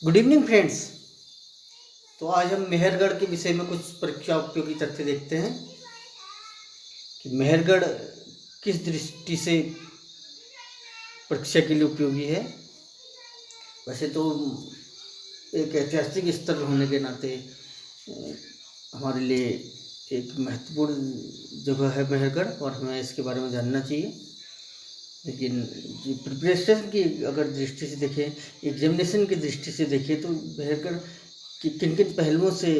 Good evening friends. तो आज हम मेहरगढ़ के विषय में कुछ परीक्षा उपयोगी तथ्य देखते हैं कि मेहरगढ़ किस दृष्टि से परीक्षा के लिए उपयोगी है। वैसे तो एक ऐतिहासिक स्थल होने के नाते हमारे लिए एक महत्वपूर्ण जगह है मेहरगढ़ और हमें इसके बारे में जानना चाहिए। लेकिन प्रिपरेशन की अगर दृष्टि से देखें, एग्जामिनेशन की दृष्टि से देखें तो मेहरगढ़ कि किन किन पहलुओं से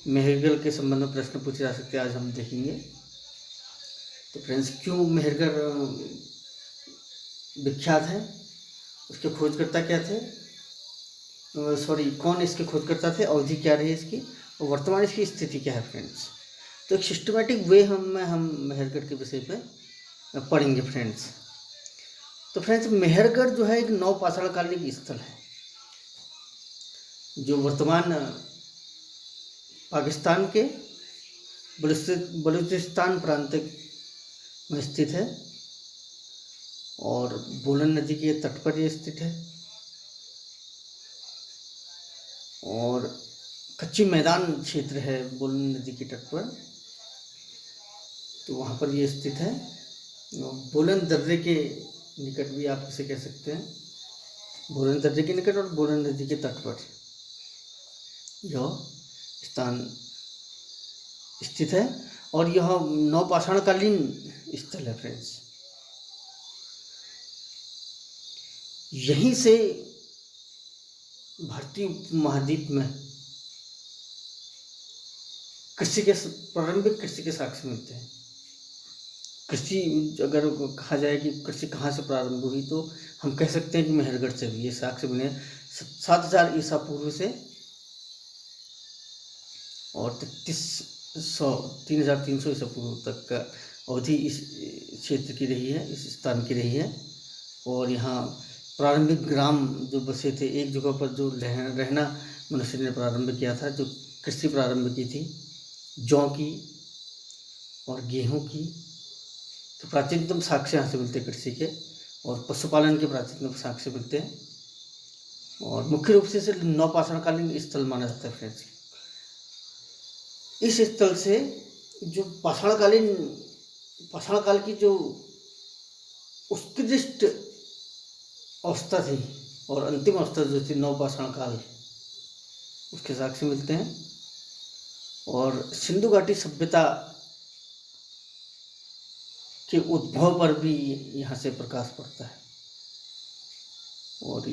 मेहरगढ़ के संबंध में प्रश्न पूछे जा सकते हैं, आज हम देखेंगे। तो फ्रेंड्स, क्यों मेहरगढ़ विख्यात है, उसके खोजकर्ता क्या थे, कौन इसके खोजकर्ता थे, अवधि क्या रही इसकी और वर्तमान इसकी स्थिति क्या है फ्रेंड्स। तो एक सिस्टमेटिक वे हम मेहरगढ़ के विषय पे पढ़ेंगे फ्रेंड्स। तो फ्रेंड्स, मेहरगढ़ जो है एक नवपाषाणकालीन स्थल है जो वर्तमान पाकिस्तान के बलूचिस्तान प्रांत में स्थित है और बोलन नदी के तट पर ये स्थित है और कच्ची मैदान क्षेत्र है बोलन नदी के तट पर, तो वहाँ पर ये स्थित है। बोलन दर्रे के निकट भी आप इसे कह सकते हैं, बोलन दर्रे के निकट और बोलन नदी के तट पर यह स्थान स्थित है और यह नवपाषाणकालीन स्थल है फ्रेंड्स। यहीं से भारतीय उपमहाद्वीप में प्रारंभिक कृषि के साक्ष्य मिलते हैं। कृषि अगर कहा जाए कि कृषि कहाँ से प्रारंभ हुई तो हम कह सकते हैं कि मेहरगढ़ से भी ये साक्ष्य मिले 7000 ईसा पूर्व से और 3300 ईसा पूर्व तक का अवधि इस क्षेत्र की रही है, इस स्थान की रही है। और यहाँ प्रारंभिक ग्राम जो बसे थे, एक जगह पर जो रहना मनुष्य ने प्रारंभ किया था, जो कृषि प्रारंभ की थी जौ की और गेहूं की, तो प्राचीनतम साक्ष्य यहाँ से मिलते हैं कृषि के, और पशुपालन के प्राचीनतम साक्ष्य मिलते हैं। और मुख्य रूप से इसे नवपाषाणकालीन स्थल माना जाता है फ्रेंड्स। इस स्थल से जो पाषाण काल की जो उत्कृष्ट अवस्था थी और अंतिम अवस्था जो थी नवपाषाण काल, उसके साक्ष्य मिलते हैं। और सिंधु घाटी सभ्यता के उद्भव पर भी यहाँ से प्रकाश पड़ता है और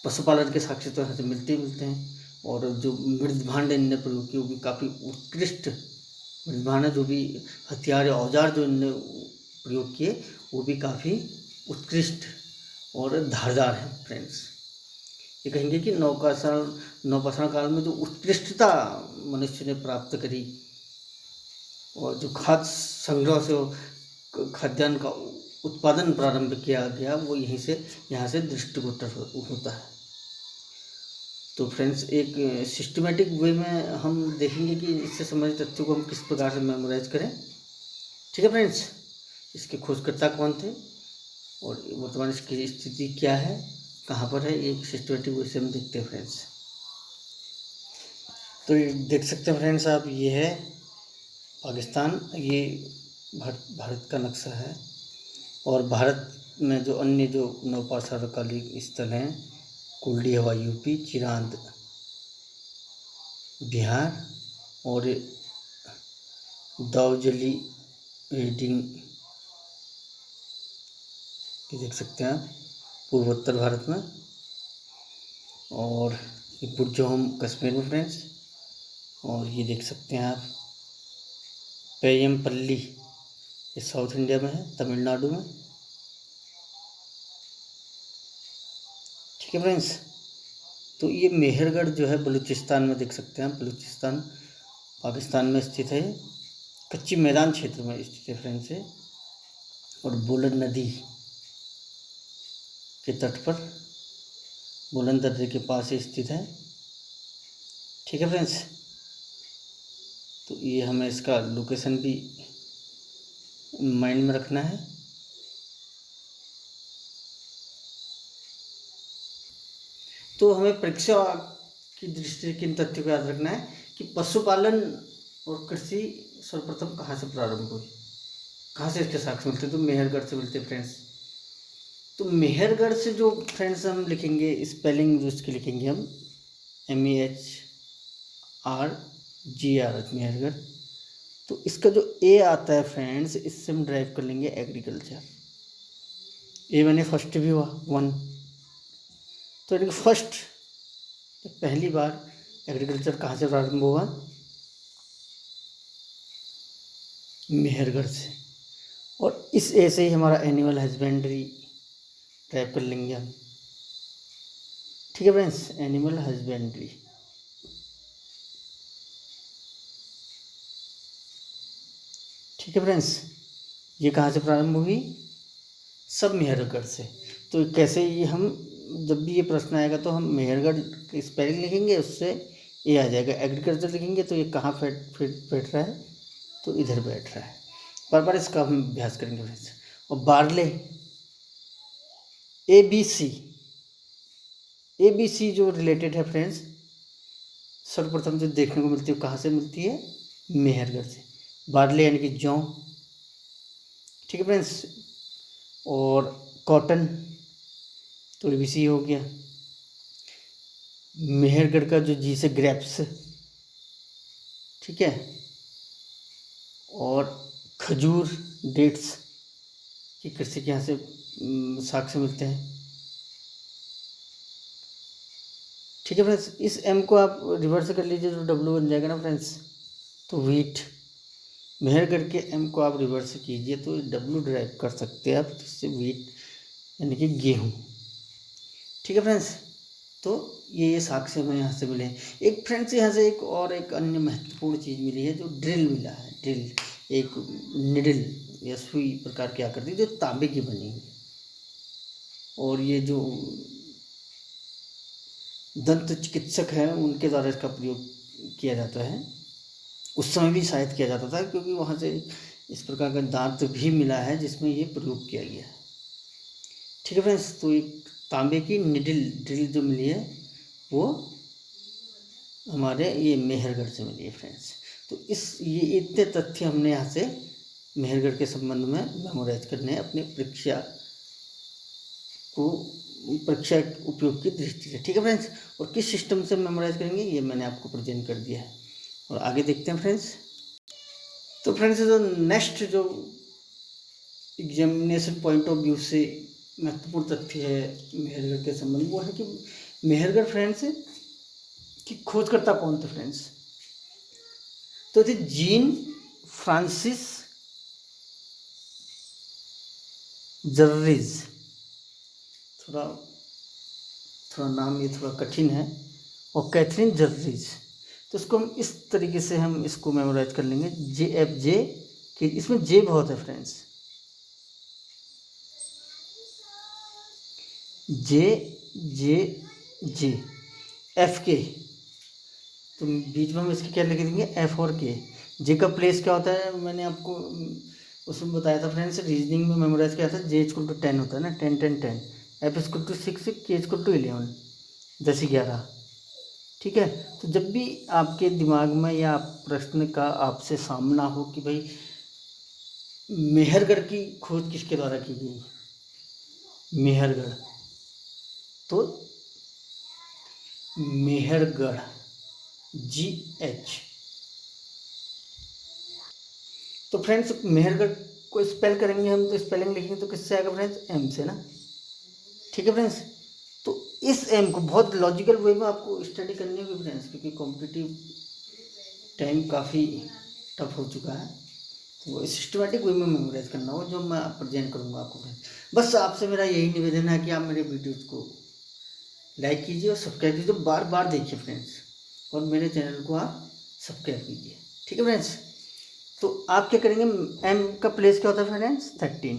पशुपालन के साक्ष्य तो यहाँ से मिलते हैं। और जो मृदभांड इनने प्रयोग किए वो भी काफ़ी उत्कृष्ट मृदभांड, जो भी हथियार या औजार जो इनने प्रयोग किए वो भी काफ़ी उत्कृष्ट और धारदार हैं फ्रेंड्स। ये कहेंगे कि नवपाषाण काल में जो उत्कृष्टता मनुष्य ने प्राप्त करी और जो खाद्य संग्रह से खाद्यान्न का उत्पादन प्रारंभ किया गया वो यहाँ से दृष्टिगोचर होता है। तो फ्रेंड्स, एक सिस्टमेटिक वे में हम देखेंगे कि इससे संबंधित तथ्यों को हम किस प्रकार से मेमोराइज करें। ठीक है फ्रेंड्स, इसके खोजकर्ता कौन थे और वर्तमान इसकी स्थिति क्या है, कहाँ पर है, एक सिस्टमेटिक वे से हम देखते हैं फ्रेंड्स। तो ये देख सकते हैं फ्रेंड्स आप, ये है पाकिस्तान, ये भारत का नक्शा है और भारत में जो अन्य जो नवपाषाणकालीन स्थल हैं, कुल्डी हवा यूपी, चिरांद बिहार और दाउजली रीडिंग ये देख सकते हैं आप पूर्वोत्तर भारत में, और ये बुर्जहोम कश्मीर में फ्रेंड्स। और ये देख सकते हैं आप पेयमपल्ली, ये साउथ इंडिया में है, तमिलनाडु में। ठीक है फ्रेंड्स, तो ये मेहरगढ़ जो है बलूचिस्तान में देख सकते हैं, बलूचिस्तान पाकिस्तान में स्थित है, कच्ची मैदान क्षेत्र में स्थित है फ्रेंड्स है, और बोलन नदी के तट पर बोलन दर्रे के पास स्थित है। ठीक है फ्रेंड्स, तो ये हमें इसका लोकेशन भी माइंड में रखना है। तो हमें परीक्षा की दृष्टि से किन तथ्यों को याद रखना है कि पशुपालन और कृषि सर्वप्रथम कहाँ से प्रारंभ हुई, कहाँ से इसके साक्ष्य मिलते हैं, तो मेहरगढ़ से मिलते हैं फ्रेंड्स। तो मेहरगढ़ से जो फ्रेंड्स हम लिखेंगे स्पेलिंग जो इसकी लिखेंगे हम MEHRGR मेहरगढ़। तो इसका जो ए आता है फ्रेंड्स, इससे हम ड्राइव कर लेंगे एग्रीकल्चर। ए मैंने फर्स्ट भी हुआ 1, तो यानी फर्स्ट पहली बार एग्रीकल्चर कहाँ से प्रारंभ हुआ, मेहरगढ़ से। और इस ए से ही हमारा एनिमल हस्बेंड्री टाइप कर लेंगे हम, ठीक है फ्रेंड्स, एनिमल हस्बेंड्री। ठीक है फ्रेंड्स, ये कहाँ से प्रारंभ हुई, सब मेहरगढ़ से। तो कैसे ये हम जब भी ये प्रश्न आएगा तो हम मेहरगढ़ की स्पेलिंग लिखेंगे, उससे ये आ जाएगा। एग्रीकल्चर लिखेंगे तो ये कहाँ बैठ रहा है, तो इधर बैठ रहा है। बार बार इसका हम अभ्यास करेंगे फ्रेंड्स। और बार्ले ABC जो रिलेटेड है फ्रेंड्स, सर्वप्रथम जो देखने को मिलती है कहाँ से मिलती है, मेहरगढ़ से। बार्ले यानी कि जौ, ठीक है फ्रेंड्स। और कॉटन तो ABC हो गया। मेहरगढ़ का जो जी से ग्रेप्स, ठीक है। और खजूर डेट्स की कृषि के यहाँ से साक्ष्य मिलते हैं, ठीक है फ्रेंड्स। इस M को आप रिवर्स कर लीजिए तो W बन जाएगा ना फ्रेंड्स, तो व्हीट। मेहरगढ़ के M को आप रिवर्स कीजिए तो W ड्राइव कर सकते हैं आप, तो इससे व्हीट यानी कि गेहूँ, ठीक है फ्रेंड्स। तो ये साक्ष्य हमें यहाँ से मिले हैं। एक फ्रेंड्स यहाँ से एक अन्य महत्वपूर्ण चीज़ मिली है, जो ड्रिल मिला है। ड्रिल एक निडल या सुई प्रकार की आकृति जो तांबे की बनी हुई, और ये जो दंत चिकित्सक हैं उनके द्वारा इसका प्रयोग किया जाता है। उस समय भी शायद किया जाता था, क्योंकि वहाँ से इस प्रकार का दांत भी मिला है जिसमें ये प्रयोग किया गया है, ठीक है फ्रेंड्स। तो एक तांबे की ड्रिल जो मिली है वो हमारे ये मेहरगढ़ से मिली है फ्रेंड्स। तो ये इतने तथ्य हमने यहाँ से मेहरगढ़ के संबंध में मेमोराइज करने हैं अपने परीक्षा उपयोग की दृष्टि से, ठीक है फ्रेंड्स। और किस सिस्टम से मेमोराइज करेंगे ये मैंने आपको प्रेजेंट कर दिया है, और आगे देखते हैं फ्रेंड्स। तो फ्रेंड्स जो नेक्स्ट जो एग्जामिनेशन पॉइंट ऑफ व्यू से महत्वपूर्ण तथ्य है मेहरगढ़ के संबंध, वो है कि मेहरगढ़ फ्रेंड्स की खोजकर्ता कौन थे फ्रेंड्स, तो थे जीन फ्रांसिस जर्रिज। थोड़ा नाम ये थोड़ा कठिन है, और कैथरीन जर्रिज। तो इसको हम इस तरीके से हम इसको मेमोराइज कर लेंगे, JFJ कि इसमें जे बहुत है फ्रेंड्स, जे FK। तो बीच में हम इसके क्या लिख देंगे, F और K। जे का प्लेस क्या होता है, मैंने आपको उसमें बताया था फ्रेंड्स, रीजनिंग में मेमोराइज किया था। J = 10 होता है ना, 10 10 10, F = 6 K = 11, 10 11, ठीक है। तो जब भी आपके दिमाग में या प्रश्न का आपसे सामना हो कि भाई मेहरगढ़ की खोज किसके द्वारा की गई, मेहरगढ़, तो मेहरगढ़ GH। तो फ्रेंड्स मेहरगढ़ को स्पेल करेंगे हम, तो स्पेलिंग लिखेंगे तो किससे आएगा फ्रेंड्स, M से ना, ठीक है फ्रेंड्स। तो इस M को बहुत लॉजिकल वे में आपको स्टडी करनी होगी फ्रेंड्स, क्योंकि कॉम्पिटिटिव टाइम काफ़ी टफ हो चुका है, तो वो सिस्टमेटिक वे में मेमोराइज करना हो, जो मैं प्रेजेंट करूँगा आपको फ्रेंड्स। बस आपसे मेरा यही निवेदन है कि आप मेरे वीडियोज़ को लाइक कीजिए और सब्सक्राइब कीजिए, बार बार देखिए फ्रेंड्स, और मेरे चैनल को आप सब्सक्राइब कीजिए, ठीक है फ्रेंड्स। तो आप क्या करेंगे, M का प्लेस क्या होता है फ्रेंड्स, 13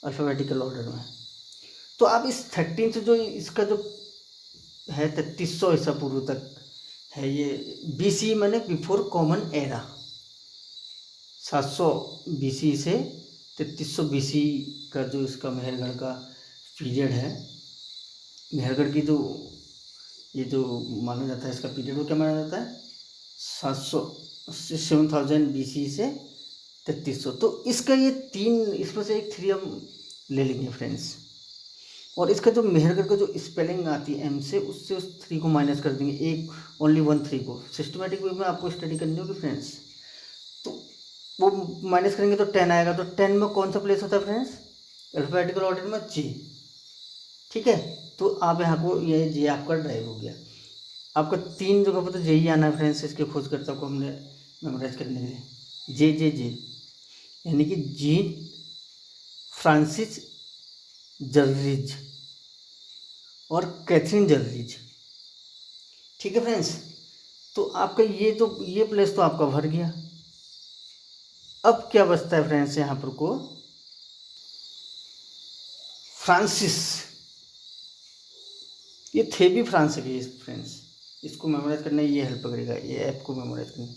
अल्फ़ाबेटिकल ऑर्डर में। तो आप इस 13 से जो इसका जो है 3300 ईसा पूर्व तक है, ये BC मैंने बिफोर कॉमन एरा, 700 BC से 3300 BC का जो इसका मेहरगढ़ का पीरियड है, मेहरगढ़ की जो ये जो माना जाता है इसका पीरियड वो क्या माना जाता है 7000 BC से 3300। तो इसका ये तीन, इसमें से एक थ्री हम ले लेंगे फ्रेंड्स। और इसका जो मेहरगढ़ का जो स्पेलिंग आती है एम से, उससे उस थ्री को माइनस कर देंगे, एक ओनली वन थ्री को। सिस्टमेटिक वे में आपको स्टडी करनी होगी फ्रेंड्स। तो वो माइनस करेंगे तो 10 आएगा। तो 10 में कौन सा प्लेस होता है फ्रेंड्स? अल्फाबेटिकल ऑर्डर में जी। ठीक है, तो आप यहाँ को ये जे आपका ड्राइव हो गया। आपका तीन जगह पर तो जे ही आना है फ्रेंड्स, इसके खोजकर्ता को हमने मेमोराइज करने के लिए। जे जे जे यानी कि जीन फ्रांसिस जर्रिज और कैथरीन जर्रिज। ठीक है फ्रेंड्स, तो आपका ये प्लेस तो आपका भर गया। अब क्या बचता है फ्रेंड्स यहाँ पर को? फ्रांसिस, ये थे भी फ्रांस के फ्रेंड्स, इसको मेमोराइज करने ये हेल्प करेगा, ये ऐप को मेमोराइज करने।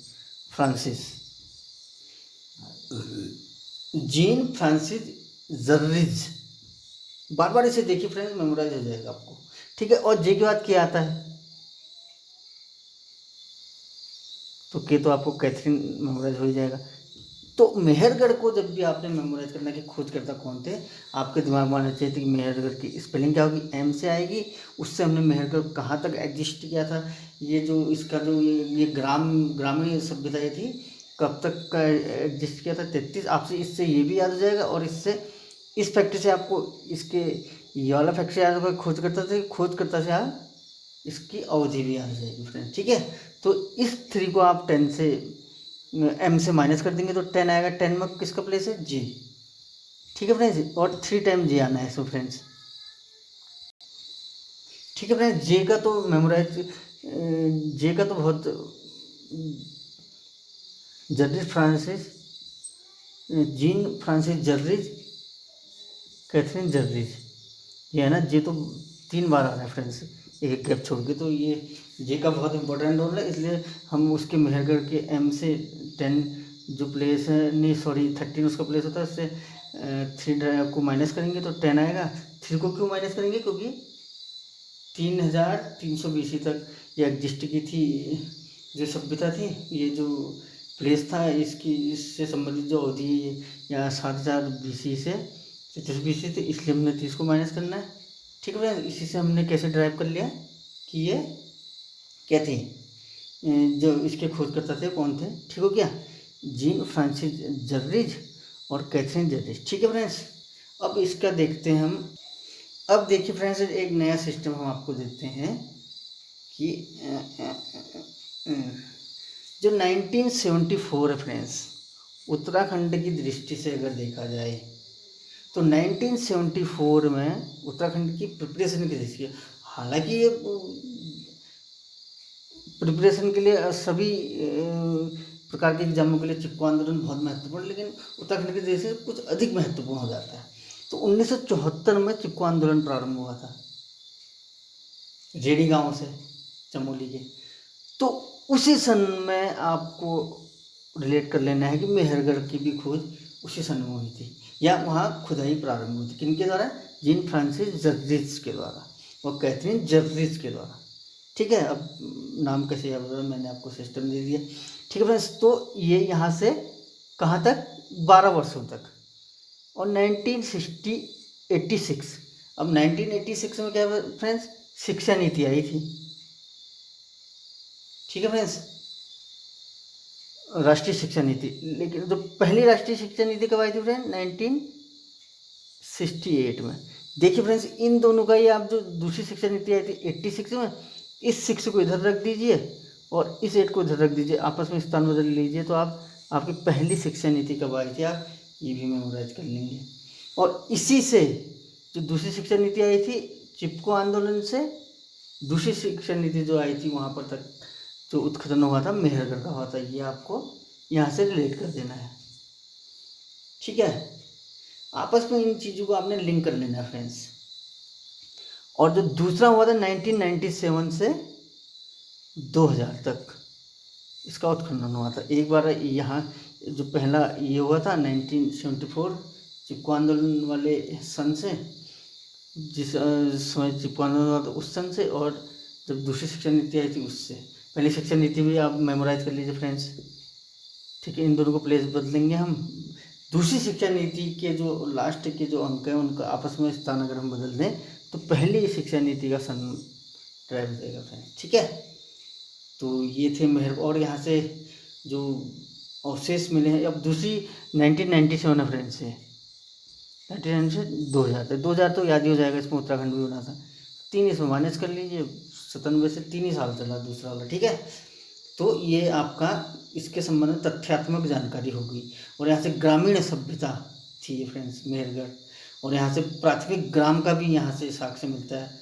फ्रांसिस, जीन फ्रांसिस जर्रिज, बार बार इसे देखिए फ्रेंड्स, मेमोराइज हो जाएगा आपको। ठीक है, और जे के बाद क्या आता है? तो के तो आपको कैथरीन मेमोराइज हो ही जाएगा। तो मेहरगढ़ को जब भी आपने मेमोराइज करना कि खोजकर्ता कौन थे, आपके दिमाग में आना चाहिए कि मेहरगढ़ की स्पेलिंग क्या होगी, एम से आएगी। उससे हमने मेहरगढ़ कहाँ तक एग्जिस्ट किया था, ये जो इसका जो ये ग्रामीण सभ्यता ये थी, कब तक का एग्जिस्ट किया था, 33। आपसे इससे ये भी याद हो जाएगा, और इससे इस फैक्ट से आपको इसके ये वाला फैक्ट से याद होगा, खोजकर्ता से आप इसकी अवधि भी याद हो जाएगी फ्रेंड। ठीक है, तो इस थ्री को आप 10 से एम से माइनस कर देंगे तो 10 आएगा। 10 में किसका प्लेस है? जी। ठीक है फ्रेंड्स, और 3 टाइम जी आना है सो फ्रेंड्स। ठीक है फ्रेंड्स, जे का तो मेमोराइज, जे का तो बहुत, जर्रिज फ्रांसिस, जीन फ्रांसिस जर्रिज, कैथरीन जर्रिज, ये है ना, जे तो 3 बार आ रहा है फ्रेंड्स, एक गैप छोड़ के। तो ये जे का बहुत इंपॉर्टेंट रोल है, इसलिए हम उसके मेहरगढ़ के एम से 10 जो प्लेस है, नहीं सॉरी 13 उसका प्लेस होता है, उससे 3 को माइनस करेंगे तो 10 आएगा। 3 को क्यों माइनस करेंगे? क्योंकि 3300 BC तक ये एग्जिस्ट की थी, जो सभ्यता थी, ये जो प्लेस था, इसकी इससे संबंधित जो अवधि या 7000 BC से 33 BC, तो इसलिए हमने 30 को माइनस करना है। ठीक है, इसी से हमने कैसे ड्राइव कर लिया कि ये क्या थे, जो इसके खोजकर्ता थे कौन थे। ठीक हो गया, जीन फ्रांसिस जर्रिज और कैथरीन जर्रिज। ठीक है फ्रेंड्स, अब इसका देखते हैं हम। अब देखिए फ्रेंड्स, एक नया सिस्टम हम आपको देते हैं कि जो 1974 है फ्रेंड्स, उत्तराखंड की दृष्टि से अगर देखा जाए तो 1974 में उत्तराखंड की प्रिपरेशन की दृष्टि, हालांकि ये प्रिपरेशन के लिए सभी प्रकार के एग्जामों के लिए चिपको आंदोलन बहुत महत्वपूर्ण, लेकिन उत्तराखंड की दृष्टि से कुछ अधिक महत्वपूर्ण हो जाता है। तो 1974 में चिपको आंदोलन प्रारंभ हुआ था रेडी गांव से, चमोली के। तो उसी सन में आपको रिलेट कर लेना है कि मेहरगढ़ की भी खोज उसी सन में हुई थी, या वहाँ खुदाई प्रारंभ हुई थी। किनके द्वारा? जीन फ्रांसिस जर्रिज के द्वारा और कैथरीन जर्रिज के द्वारा। ठीक है, अब नाम कैसे याद हो रहा है, मैंने आपको सिस्टम दे दिया। ठीक है फ्रेंड्स, तो ये यहाँ से कहाँ तक? 12 वर्षों तक। और 1986, अब 1986 में क्या फ्रेंड्स? शिक्षा नीति आई थी। ठीक है फ्रेंड्स, राष्ट्रीय शिक्षा नीति। लेकिन जो पहली राष्ट्रीय शिक्षा नीति कब आई थी फ्रेंड? 1968 में। देखिए फ्रेंड्स, इन दोनों का ही आप जो दूसरी शिक्षा नीति आई थी 86 में, इस 6 को इधर रख दीजिए और इस 8 को इधर रख दीजिए, आपस में स्थान बदल लीजिए, तो आप आपकी पहली शिक्षा नीति कब आई थी आप ये भी मेमोराइज कर लेंगे। और इसी से जो दूसरी शिक्षा नीति आई थी चिपको आंदोलन से, दूसरी शिक्षा नीति जो आई थी वहाँ पर तक जो उत्खनन हुआ था मेहरगढ़ का हुआ था, ये आपको यहाँ से रिलेट कर देना है। ठीक है, आपस में इन चीज़ों को आपने लिंक कर लेना है फ्रेंड्स। और जो दूसरा हुआ था 1997 से 2000 तक, इसका उत्खनन हुआ था। एक बार यहाँ जो पहला ये हुआ था 1974 चिपको आंदोलन वाले सन से, जिस समय चिपकाना हुआ था उस सन से, और जब दूसरी शिक्षा नीति आई थी उससे। पहली शिक्षा नीति भी आप मेमोराइज कर लीजिए फ्रेंड्स, ठीक है। इन दोनों को प्लेस बदलेंगे हम। दूसरी शिक्षा नीति के जो लास्ट के जो अंक हैं उनका आपस में स्थान अगर हम बदल दें तो पहली शिक्षा नीति का सन ड्राइव हो जाएगा फ्रेंड्स, ठीक है। तो ये थे मेहर, और यहाँ से जो अवशेष मिले हैं अब दूसरी 1997 है फ्रेंड्स से, 1990 से 2000 तक। 2000 तो याद ही हो जाएगा, इसमें उत्तराखंड भी बना था। 3 इसमें माइनस कर लीजिए, 97 से 3 ही साल चला दूसरा वाला, ठीक है। तो ये आपका इसके संबंध में तथ्यात्मक जानकारी होगी। और यहाँ से ग्रामीण सभ्यता थी ये फ्रेंड्स मेहरगढ़, और यहाँ से प्राथमिक ग्राम का भी यहाँ से साक्ष्य मिलता है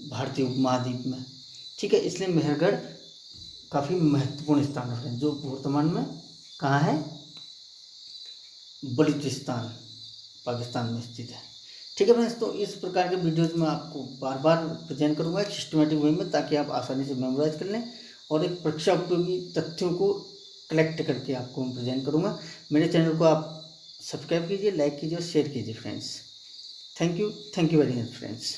भारतीय उपमहाद्वीप में, ठीक है। इसलिए मेहरगढ़ काफ़ी महत्वपूर्ण स्थान है फ्रेंड्स, जो वर्तमान में कहाँ है, बलूचिस्तान पाकिस्तान में स्थित है, ठीक है फ्रेंड्स। तो इस प्रकार के वीडियोज़ में आपको बार बार प्रेजेंट करूँगा एक सिस्टमेटिक वे में, ताकि आप आसानी से मेमोराइज कर लें, और एक परीक्षा उपयोगी तथ्यों को कलेक्ट करके आपको मैं प्रेजेंट करूँगा। मेरे चैनल को आप सब्सक्राइब कीजिए, लाइक कीजिए और शेयर कीजिए friends. Thank you very much friends.